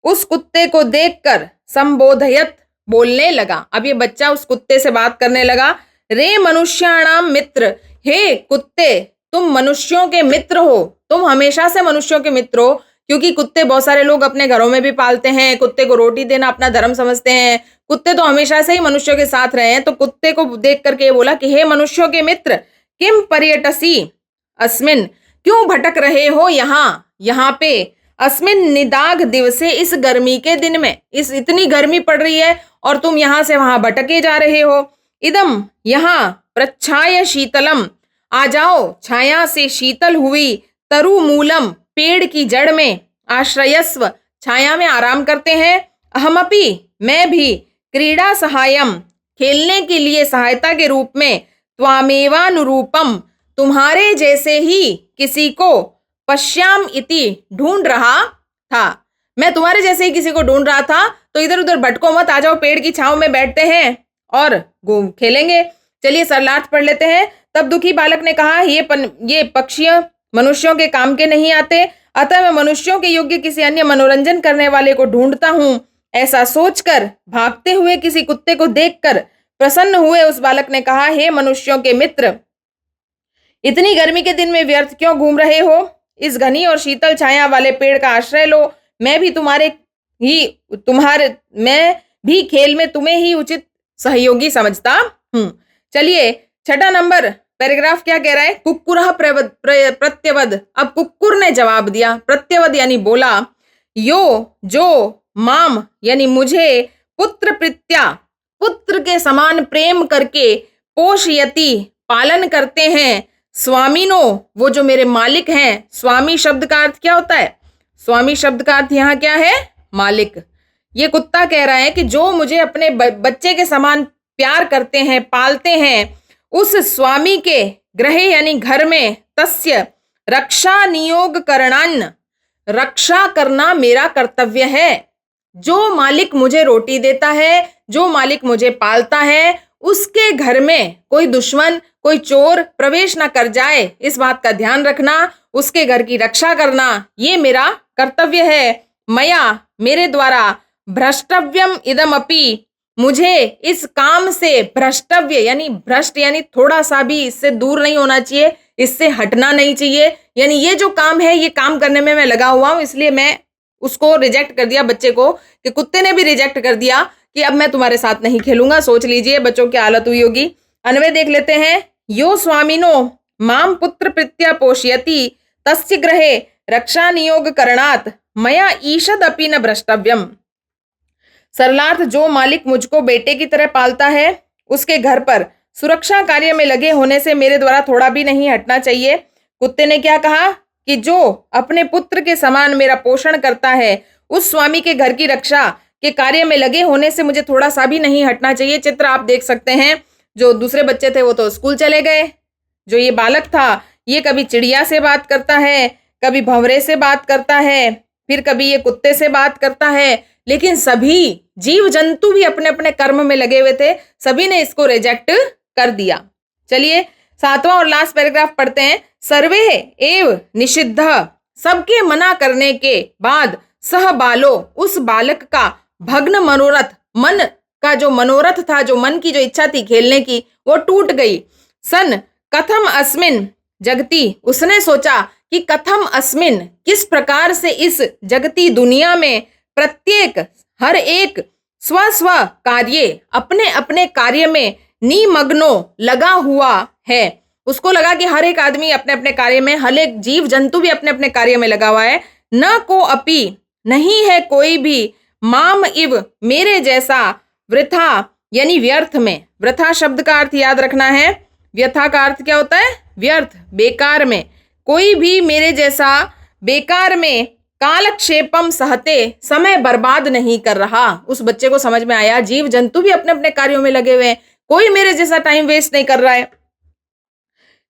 उस कुत्ते को देखकर, संबोधयत, बोलने लगा। अब ये बच्चा उस कुत्ते से बात करने लगा, रे मनुष्याणाम मित्र, हे कुत्ते तुम मनुष्यों के मित्र हो, तुम हमेशा से मनुष्यों के मित्र हो, क्योंकि कुत्ते बहुत सारे लोग अपने घरों में भी पालते हैं, कुत्ते को रोटी देना अपना धर्म समझते हैं, कुत्ते तो हमेशा से ही मनुष्यों के साथ रहे हैं। तो कुत्ते को देख करके ये बोला कि हे मनुष्यों के मित्र, किम पर्यटसी अस्मिन, क्यों भटक रहे हो यहाँ पे, अस्मिन निदाघ दिवसे, इस गर्मी के दिन में, इस इतनी गर्मी पड़ रही है और तुम यहाँ से वहां भटके जा रहे हो। इदम, यहाँ, प्रच्छाय शीतलम, आ जाओ छाया से शीतल हुई, तरु मूलम, पेड़ की जड़ में, आश्रयस्व, छाया में आराम करते हैं, अहमपि, मैं भी, क्रीड़ा सहायम, खेलने के लिए सहायता के रूप में, त्वामेवानुरूपम, तुम्हारे जैसे ही किसी को, पश्याम इति, ढूंढ रहा था, मैं तुम्हारे जैसे ही किसी को ढूंढ रहा था, तो इधर उधर भटको मत, आ जाओ पेड़ की छांव में बैठते हैं और खेलेंगे। चलिए सरलार्थ पढ़ लेते हैं। तब दुखी बालक ने कहा, ये पक्षी मनुष्यों के काम के नहीं आते, अतः मैं मनुष्यों के योग्य किसी अन्य मनोरंजन करने वाले को ढूंढता हूं। ऐसा सोचकर, भागते हुए किसी कुत्ते को देखकर प्रसन्न हुए उस बालक ने कहा, हे मनुष्यों के मित्र, इतनी गर्मी के दिन में व्यर्थ क्यों घूम रहे हो, इस घनी और शीतल छाया वाले पेड़ का आश्रय लो, मैं भी खेल में तुम्हें ही उचित सहयोगी समझता हूं। चलिए 6ठा नंबर पैराग्राफ क्या कह रहा है, कुक्कुरः प्रत्यवद, अब कुक्कुर ने जवाब दिया, प्रत्यवद यानी बोला, यो, जो, माम यानी मुझे, पुत्र प्रीत्या, पुत्र के समान प्रेम करके, पोषयति, पालन करते हैं, स्वामिनो, वो जो मेरे मालिक हैं। स्वामी शब्द का अर्थ क्या होता है, स्वामी शब्द का अर्थ यहाँ क्या है, मालिक। ये कुत्ता कह रहा है कि जो मुझे अपने बच्चे के समान प्यार करते हैं, पालते हैं, उस स्वामी के ग्रह यानी घर में, तस्य रक्षा नियोग करणान्न, रक्षा करना मेरा कर्तव्य है। जो मालिक मुझे रोटी देता है, जो मालिक मुझे पालता है, उसके घर में कोई दुश्मन, कोई चोर प्रवेश ना कर जाए, इस बात का ध्यान रखना, उसके घर की रक्षा करना, ये मेरा कर्तव्य है। मया, मेरे द्वारा, भ्रष्टव्यम इदमपि, मुझे इस काम से, भ्रष्टव्य यानी भ्रष्ट यानी थोड़ा सा भी इससे दूर नहीं होना चाहिए, इससे हटना नहीं चाहिए, यानी ये जो काम है ये काम करने में मैं लगा हुआ हूं, इसलिए मैं उसको रिजेक्ट कर दिया बच्चे को, कि कुत्ते ने भी रिजेक्ट कर दिया कि अब मैं तुम्हारे साथ नहीं खेलूंगा। सोच लीजिए बच्चों की हालत हुई होगी। अन्वय देख लेते हैं। यो स्वामिनो माम पुत्र प्रीत्या पोषयति, तस्य गृहे रक्षा नियोग करणात् मया ईषद अपि न भ्रष्टव्यम। सरलार्थ, जो मालिक मुझको बेटे की तरह पालता है, उसके घर पर सुरक्षा कार्य में लगे होने से मेरे द्वारा थोड़ा भी नहीं हटना चाहिए। कुत्ते ने क्या कहा कि जो अपने पुत्र के समान मेरा पोषण करता है, उस स्वामी के घर की रक्षा के कार्य में लगे होने से मुझे थोड़ा सा भी नहीं हटना चाहिए। चित्र आप देख सकते हैं। जो दूसरे बच्चे थे वो तो स्कूल चले गए, जो ये बालक था ये कभी चिड़िया से बात करता है, कभी भंवरे से बात करता है, फिर कभी ये कुत्ते से बात करता है, लेकिन सभी जीव जंतु भी अपने अपने कर्म में लगे हुए थे, सभी ने इसको रिजेक्ट कर दिया। चलिए 7वां और लास्ट पैराग्राफ पढ़ते हैं। सर्वे एव निषिद्ध, सबके मना करने के बाद सह बालो, उस बालक का भग्न मनोरथ, मन का जो मनोरथ था, जो मन की जो इच्छा थी खेलने की, वो टूट गई। सन कथम अस्मिन जगती, उसने सोचा कि कथम अस्मिन, किस प्रकार से इस जगती दुनिया में प्रत्येक हर एक स्व स्व कार्य, अपने अपने कार्य में निमग्नो, लगा हुआ है। उसको लगा कि हर एक आदमी अपने अपने कार्य में, हर एक जीव जंतु भी अपने अपने कार्य में लगा हुआ है। न को अपि, नहीं है कोई भी, माम इव, मेरे जैसा, वृथा यानी व्यर्थ में। वृथा शब्द का अर्थ याद रखना है, व्यथा का अर्थ क्या होता है? व्यर्थ, बेकार में। कोई भी मेरे जैसा बेकार में कालक्षेपम सहते, समय बर्बाद नहीं कर रहा। उस बच्चे को समझ में आया जीव जंतु भी अपने अपने कार्यों में लगे हुए हैं, कोई मेरे जैसा टाइम वेस्ट नहीं कर रहा है।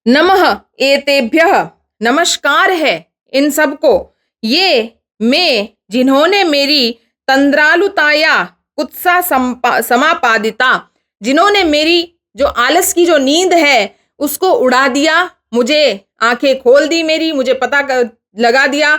नमः एतेभ्यः, नमस्कार है इन सबको, ये मैं जिन्होंने मेरी तंद्रालुताया कुत्सा समापादिता, जिन्होंने मेरी जो आलस की जो नींद है उसको उड़ा दिया, मुझे आंखें खोल दी मेरी, मुझे पता लगा दिया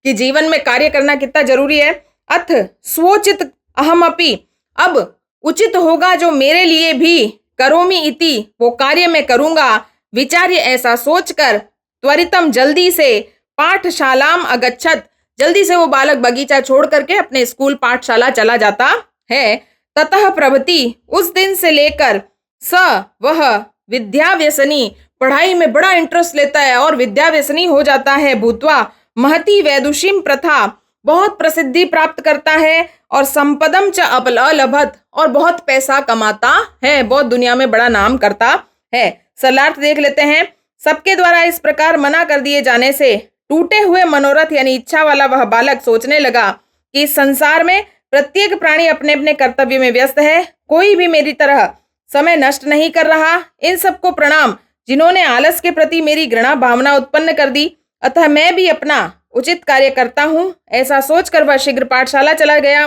कि जीवन में कार्य करना कितना जरूरी है। अथ स्वोचित अहमपि, अब उचित होगा जो मेरे लिए भी, करोमि इति, वो कार्य में करूंगा, विचार्य ऐसा सोचकर, त्वरितम जल्दी से, पाठशालाम अगच्छत, जल्दी से वो बालक बगीचा छोड़ करके अपने स्कूल पाठशाला चला जाता है। ततः प्रभृति, उस दिन से लेकर, स वह विद्याव्यसनी, पढ़ाई में बड़ा इंटरेस्ट लेता है और विद्याव्यसनी हो जाता है। भूतवा महती वैदुषीम प्रथा, बहुत प्रसिद्धि प्राप्त करता है, और संपदम च अलभत, और बहुत पैसा कमाता है, बहुत दुनिया में बड़ा नाम करता है। सरलार्थ देख लेते हैं। सबके द्वारा इस प्रकार मना कर दिए जाने से टूटे हुए मनोरथ यानी इच्छा वाला वह बालक सोचने लगा कि इस संसार में प्रत्येक प्राणी अपने अपने कर्तव्य में व्यस्त है, कोई भी मेरी तरह समय नष्ट नहीं कर रहा। इन सबको प्रणाम जिन्होंने आलस के प्रति मेरी घृणा भावना उत्पन्न कर दी, अतः मैं भी अपना उचित कार्य करता हूं। ऐसा सोचकर वह शीघ्र पाठशाला चला गया।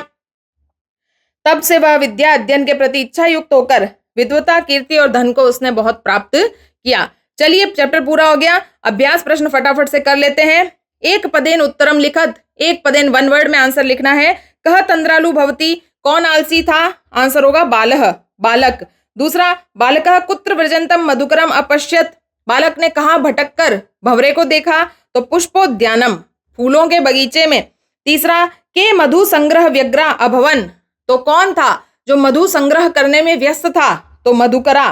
तब से वह विद्या अध्ययन के प्रति इच्छा युक्त होकर विद्वता, कीर्ति और धन को उसने बहुत प्राप्त किया। चलिए चैप्टर पूरा हो गया। अभ्यास प्रश्न फटाफट से कर लेते हैं। एक पदेन उत्तरम लिखत, एक पदेन वन वर्ड में आंसर लिखना है। कह तंद्रालु भवती, कौन आलसी था? आंसर होगा बालह, बालक। दूसरा, बालकः कुत्र व्रजंतम मधुकरम अपश्यत, बालक ने कहाँ भटक कर भंवरे को देखा? तो पुष्पोद्यानम, फूलों के बगीचे में। तीसरा, के मधु संग्रह व्यग्रा अभवन, तो कौन था जो मधु संग्रह करने में व्यस्त था? तो मधुकरा,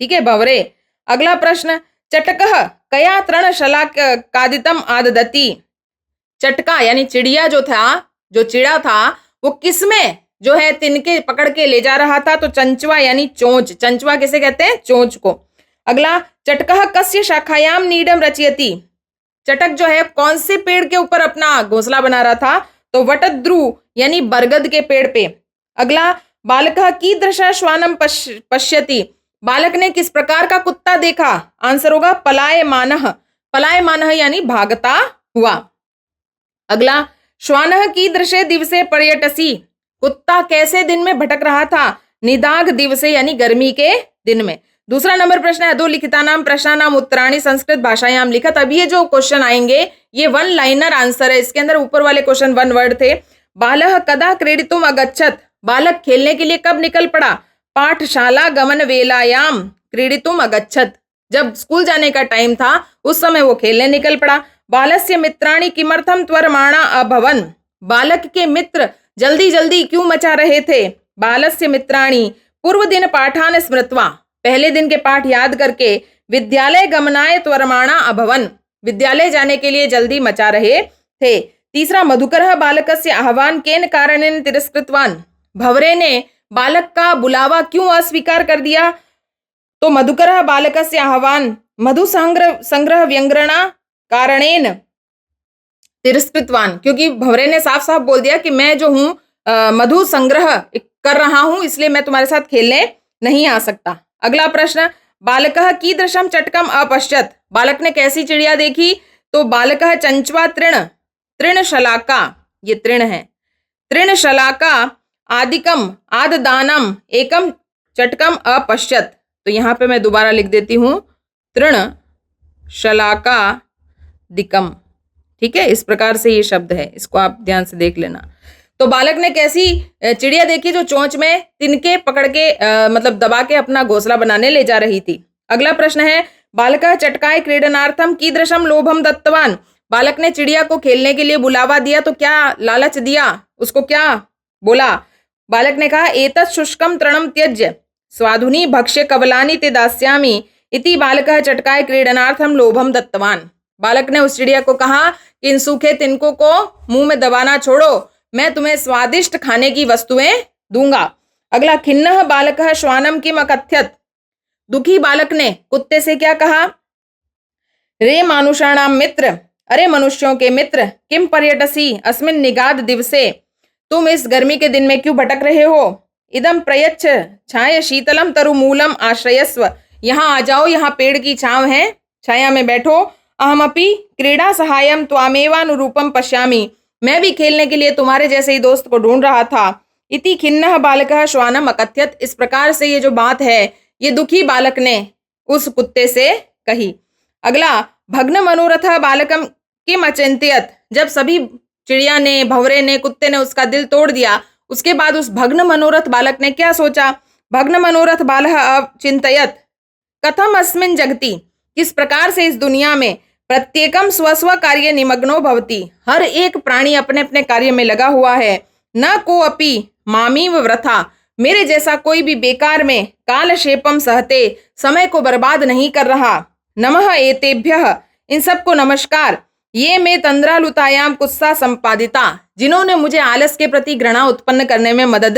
ठीक है, भंवरे। अगला प्रश्न, चटकः कया तृण शलाकादितम आददति, चटका यानी चिड़िया जो था, जो चिड़ा था, वो किसमें जो है तिनके पकड़ के ले जा रहा था? तो चंचवा यानी चोंच, चंचवा किसे कहते हैं? चोंच को। अगला, चटकः कस्य शाखायाम नीडम रचयति, चटक जो है कौन से पेड़ के ऊपर अपना घोंसला बना रहा था? तो वटद्रु यानी बरगद के पेड़ पे। अगला, बालकः कीदृशः श्वानम पश्यति, बालक ने किस प्रकार का कुत्ता देखा? आंसर होगा पलायमानः, पलायमानः यानी भागता हुआ। अगला, श्वानः कीदृशे दिवसे पर्यटसी, कुत्ता कैसे दिन में भटक रहा था? निदाघ दिवसे यानी गर्मी के दिन में। दूसरा नंबर प्रश्न है, अधोलिखितानाम प्रश्नानाम उत्तराणि संस्कृत भाषायाम लिखत। अब ये जो क्वेश्चन आएंगे ये वन लाइनर आंसर है, इसके अंदर ऊपर वाले क्वेश्चन वन वर्ड थे। बालः कदा क्रीडितुम अगच्छत, बालक खेलने के लिए कब निकल पड़ा? पाठशाला गमन वेलायाम क्रीडितुम अगच्छत, जब स्कूल जाने का टाइम था उस समय वो खेलने निकल पड़ा। बालस्य मित्राणि किमर्थम त्वरमाणा अभवन, बालक के मित्र जल्दी जल्दी क्यों मचा रहे थे? बालस्य मित्राणि पूर्व दिन पाठान स्मृत्वा, पहले दिन के पाठ याद करके, विद्यालय गमनाय त्वरमाणा अभवन, विद्यालय जाने के लिए जल्दी मचा रहे थे। तीसरा, मधुकरः बालकस्य आह्वान केन कारणेन तिरस्कृतवान, भंवरे ने बालक का बुलावा क्यों अस्वीकार कर दिया? तो मधुकरः बालकस्य आह्वान मधु संग्रह व्यंग्रणा कारणेन तिरस्कृतवान, क्योंकि भंवरे ने साफ साफ बोल दिया कि मैं जो हूं मधु संग्रह कर रहा हूं, इसलिए मैं तुम्हारे साथ खेलने नहीं आ सकता। अगला प्रश्न, बालकः कीदृशम चटकम अपश्यत, बालक ने कैसी चिड़िया देखी? तो बालकः चंचवा तृण, तृण शलाका, ये तृण है, तृण शलाका आदिकम आददानम एकम चटकम अपश्यत। तो यहां पे मैं दोबारा लिख देती हूं, तृण शलाका दिकम, ठीक है, इस प्रकार से ये शब्द है, इसको आप ध्यान से देख लेना। तो बालक ने कैसी चिड़िया देखी जो चोंच में तिनके पकड़ के मतलब दबा के अपना घोंसला बनाने ले जा रही थी। अगला प्रश्न है, बालकः चटकाय क्रीडनार्थम कीदृशम लोभम दत्तवान। बालक ने चिड़िया को खेलने के लिए बुलावा दिया तो क्या लालच दिया, उसको क्या बोला? बालक ने कहा, एतत् शुष्कम तृणम त्यज्य स्वाधुनी भक्ष्य कवलानि ते दास्यामि इति बालकः चटकाय क्रीडनार्थम लोभम दत्तवान। बालक ने उस चिड़िया को कहा कि इन सूखे तिनकों को मुंह में दबाना छोड़ो, मैं तुम्हें स्वादिष्ट खाने की वस्तुएं दूंगा। अगला, खिन्नः बालकः श्वानम किम अकथ्यत। दुखी बालक ने कुत्ते से क्या कहा? रे मानुषाणाम मित्र, अरे मनुष्यों के मित्र, किम पर्यटसी अस्मिन् निगाद दिवसे, तुम इस गर्मी के दिन में क्यों भटक रहे हो? इदम प्रयच्छ छाया शीतलम तरुमूलम आश्रयस्व, यहाँ आ जाओ, यहाँ पेड़ की छांव है, छाया में बैठो। अहमपि क्रीड़ा सहायम त्वामेवानुरूपम पश्यामि, मैं भी खेलने के लिए तुम्हारे जैसे ही दोस्त को ढूंढ रहा था। इति खिन्नः बालकः श्वानम अकथ्यत, इस प्रकार से ये जो बात है ये दुखी बालक ने उस कुत्ते से कही। अगला, भग्न मनोरथ बालकम किम अचिंत्यत, जब सभी चिड़िया ने, भंवरे ने, कुत्ते ने उसका दिल तोड़ दिया, उसके बाद उस भग्न मनोरथ बालक ने क्या सोचा? भग्न मनोरथ बालः अचिंतयत कथम अस्मिन् जगति, किस प्रकार से इस दुनिया में प्रत्येकम स्वस्व कार्य निमग्नो भवति, हर एक प्राणी अपने अपने कार्य में लगा हुआ है। न को अपि मामीव वृथा, मेरे जैसा कोई भी बेकार में कालक्षेपम सहते, समय को बर्बाद नहीं कर रहा। नमः एतेभ्यः, इन सबको नमस्कार। ये में तंद्रालुतायाम कुत्सा संपादिता, जिन्होंने मुझे आलस के प्रति घृणा उत्पन्न करने में मदद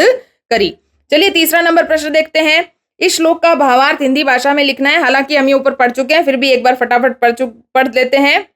करी। चलिए तीसरा नंबर प्रश्न देखते हैं। इस श्लोक का भावार्थ हिंदी भाषा में लिखना है, हालांकि हम ये ऊपर पढ़ चुके हैं, फिर भी एक बार फटाफट पढ़ लेते हैं।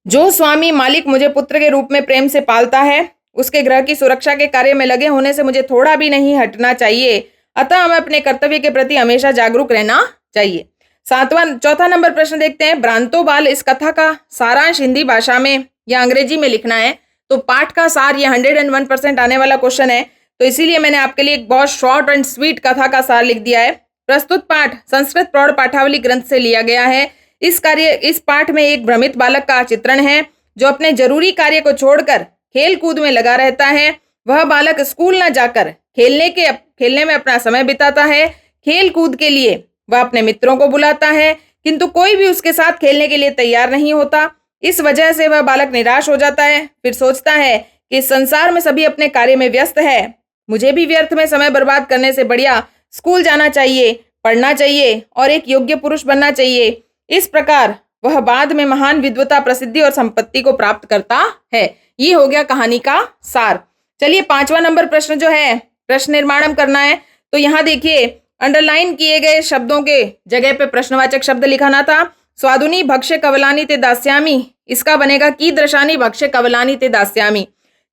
जो स्वामी मालिक मुझे पुत्र के रूप में प्रेम से पालता है, उसके ग्रह की सुरक्षा के कार्य में लगे होने से मुझे थोड़ा भी नहीं हटना चाहिए, अतः हमें अपने कर्तव्य के प्रति हमेशा जागरूक रहना चाहिए। चौथा नंबर प्रश्न देखते हैं। भ्रांतो बाल, इस कथा का सारांश हिंदी भाषा में या अंग्रेजी में लिखना है, तो पाठ का सार ये 101% आने वाला क्वेश्चन है, तो इसीलिए मैंने आपके लिए एक बहुत शॉर्ट एंड स्वीट कथा का सार लिख दिया है। प्रस्तुत पाठ संस्कृत प्रौढ़ पाठावली ग्रंथ से लिया गया है। इस पाठ में एक भ्रमित बालक का चित्रण है जो अपने जरूरी कार्य को छोड़कर खेल कूद में लगा रहता है। वह बालक स्कूल न जाकर खेलने में अपना समय बिताता है। खेल कूद के लिए वह अपने मित्रों को बुलाता है, किंतु कोई भी उसके साथ खेलने के लिए तैयार नहीं होता। इस वजह से वह बालक निराश हो जाता है। फिर सोचता है कि इस संसार में सभी अपने कार्य में व्यस्त है, मुझे भी व्यर्थ में समय बर्बाद करने से बढ़िया स्कूल जाना चाहिए, पढ़ना चाहिए और एक योग्य पुरुष बनना चाहिए। इस प्रकार वह बाद में महान विद्वता, प्रसिद्धि और संपत्ति को प्राप्त करता है। ये हो गया कहानी का सार। चलिए 5वां नंबर प्रश्न जो है, प्रश्न निर्माणम करना है। तो यहाँ देखिए अंडरलाइन किए गए शब्दों के जगह पे प्रश्नवाचक शब्द लिखाना था। स्वादुनी भक्ष्य कवलानी ते दास्यामी, इसका बनेगा कीदृशानि भक्ष्य कवलानी ते दास्यामी।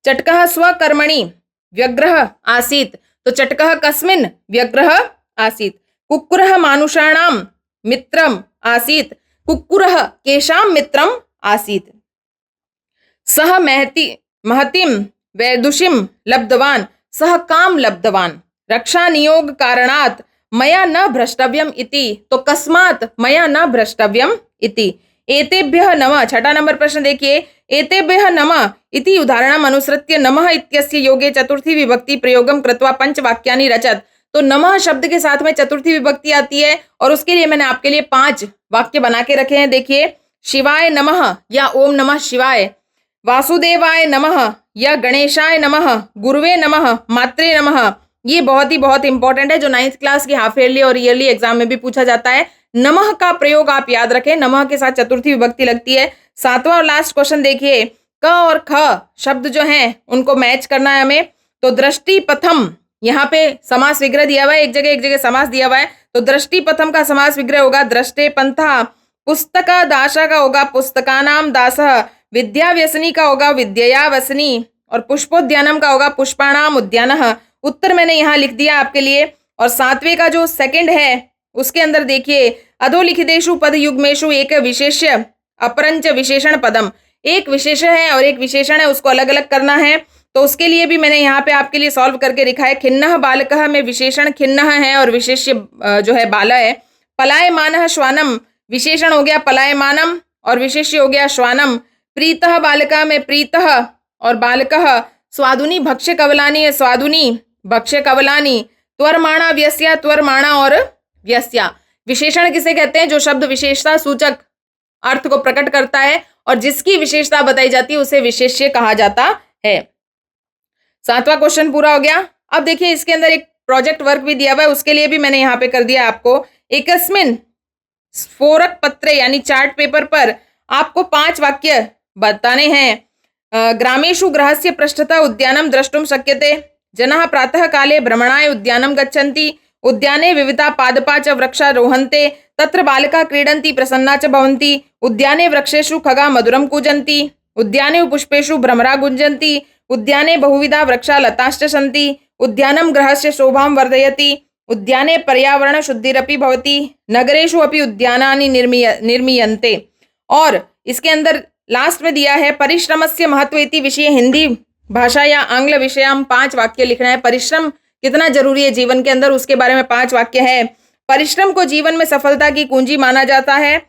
चटकः स्वकर्मणि व्यग्रह आसीत, तो चटकः कस्मिन् व्यग्रह आसीत। कुक्कुरः मानुषाणाम मित्रम आसीत, कुक्कुरः केषां मित्रम आसीत। सः महतिम वैदुषीम लब्धवान, सः काम लब्धवान। रक्षा नियोग कारणात् मया न भ्रष्टव्यम इति, तो कस्मात् मया न भ्रष्टव्यम इति। एतेभ्यः नमः, 6ठा नंबर प्रश्न देखिए। एतेभ्यः नमः इति उदाहरणम अनुसृत्य नमः इत्यस्य योगे चतुर्थी विभक्ति प्रयोगम कृत्वा पंचवाक्यानि रचत। तो नमः शब्द के साथ में चतुर्थी विभक्ति आती है और उसके लिए मैंने आपके लिए 5 वाक्य बना के रखे हैं। देखिए, शिवाय नमः या ओम नमः शिवाय, वासुदेवाय नमः या गणेशाय नमः, गुरुवे नमः, मात्रे नमः। ये बहुत इंपॉर्टेंट है, जो 9th क्लास की हाफ ईयरली और ईयरली एग्जाम में भी पूछा जाता है। नमः का प्रयोग आप याद रखें, नमः के साथ चतुर्थी विभक्ति लगती है। 7वां और लास्ट क्वेश्चन देखिए, क और ख शब्द जो हैं उनको मैच करना है हमें। तो दृष्टि पथम, यहाँ पे समास विग्रह दिया हुआ है, एक जगह समास दिया हुआ है, तो दृष्टि पथम का समास विग्रह होगा दृष्टे पंथा। पुस्तका दासा का होगा पुस्तकानाम दासः, विद्या व्यसनी का होगा विद्यया वसनी, और पुष्पोद्यानम का होगा पुष्पाणाम उद्यानः। उत्तर मैंने यहाँ लिख दिया आपके लिए। और 7वें का जो सेकंड है उसके अंदर देखिए, अधोलिखितेषु पद युग्मेषु एक विशेष्य अपरंच विशेषण पदम, एक विशेषण है और एक विशेषण है, उसको अलग अलग करना है। तो उसके लिए भी मैंने यहाँ पे आपके लिए सॉल्व करके लिखा है। खिन्नः बालकः में विशेषण खिन्नः है और विशेष्य जो है बाला है। पलायमानः श्वानम, विशेषण हो गया पलायमानम और विशेष्य हो गया श्वानम। प्रीतः बालका में प्रीतः और बालकः, स्वादुनी भक्ष्य कवलानी है स्वादुनी भक्ष्य कवलानी, त्वरमाणा व्यस्या त्वरमाणा और व्यस्या। विशेषण किसे कहते हैं? जो शब्द विशेषता सूचक अर्थ को प्रकट करता है और जिसकी विशेषता बताई जाती है उसे विशेष्य कहा जाता है। 7वां क्वेश्चन पूरा हो गया। अब देखिए इसके अंदर एक प्रोजेक्ट वर्क भी दिया हुआ है, उसके लिए भी मैंने यहाँ पे कर दिया आपको। एकस्मिन स्फोरक पत्रे यानी चार्ट पेपर पर आपको 5 वाक्य बताने हैं। ग्रामेषु गृहस्य पृष्ठतः उद्यानं द्रष्टुम शक्यते, जनाः प्रातः काले भ्रमणाय उद्यानं गच्छन्ति, उद्याने विविधा पादपा च वृक्षा रोहन्ते, तत्र बालकाः क्रीडन्ति प्रसन्ना च भवन्ति, उद्याने वृक्षेषु खगा मधुरं कूजन्ति, उद्याने पुष्पेषु भ्रमरा गुञ्जन्ति, उद्याने बहुविधा वृक्षा लताश्च सन्ति, उद्यानं गृहस्य शोभां वर्धयति, उद्याने पर्यावरण शुद्धिरपि भवति, नगरेषु अपि उद्यानानि निर्मीयन्ते। और इसके अंदर लास्ट में दिया है परिश्रमस्य महत्व इति विषय हिंदी भाषा या आंग्ल विषयाम 5 वाक्य लिखना है। परिश्रम कितना जरूरी है जीवन के अंदर उसके बारे में 5 वाक्य है। परिश्रम को जीवन में सफलता की कुंजी माना जाता है।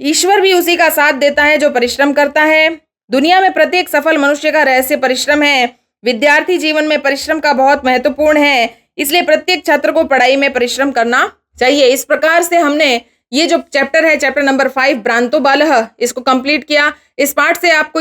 ईश्वर भी उसी का साथ देता है जो परिश्रम करता है। दुनिया में प्रत्येक सफल मनुष्य का रहस्य परिश्रम है। विद्यार्थी जीवन में परिश्रम का बहुत महत्वपूर्ण है, इसलिए प्रत्येक छात्र को पढ़ाई में परिश्रम करना चाहिए। इस प्रकार से हमने ये जो चैप्टर है, चैप्टर नंबर 5 भ्रांतो बालः, इसको कंप्लीट किया। इस पाठ से आपको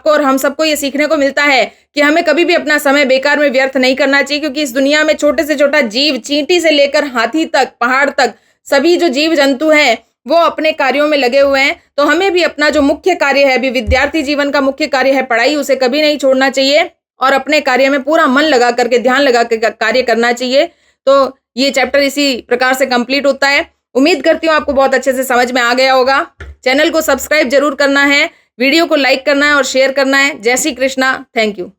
और हम सबको ये सीखने को मिलता है कि हमें कभी भी अपना समय बेकार में व्यर्थ नहीं करना चाहिए, क्योंकि इस दुनिया में छोटे से छोटा जीव, चींटी से लेकर हाथी तक, पहाड़ तक, सभी जो जीव जंतु हैं वो अपने कार्यों में लगे हुए हैं। तो हमें भी अपना जो मुख्य कार्य है, अभी विद्यार्थी जीवन का मुख्य कार्य है पढ़ाई, उसे कभी नहीं छोड़ना चाहिए और अपने कार्य में पूरा मन लगा करके, ध्यान लगा के कार्य करना चाहिए। तो ये चैप्टर इसी प्रकार से कंप्लीट होता है। उम्मीद करती हूँ आपको बहुत अच्छे से समझ में आ गया होगा। चैनल को सब्सक्राइब जरूर करना है, वीडियो को लाइक करना है और शेयर करना है। जय श्री कृष्णा। Thank you.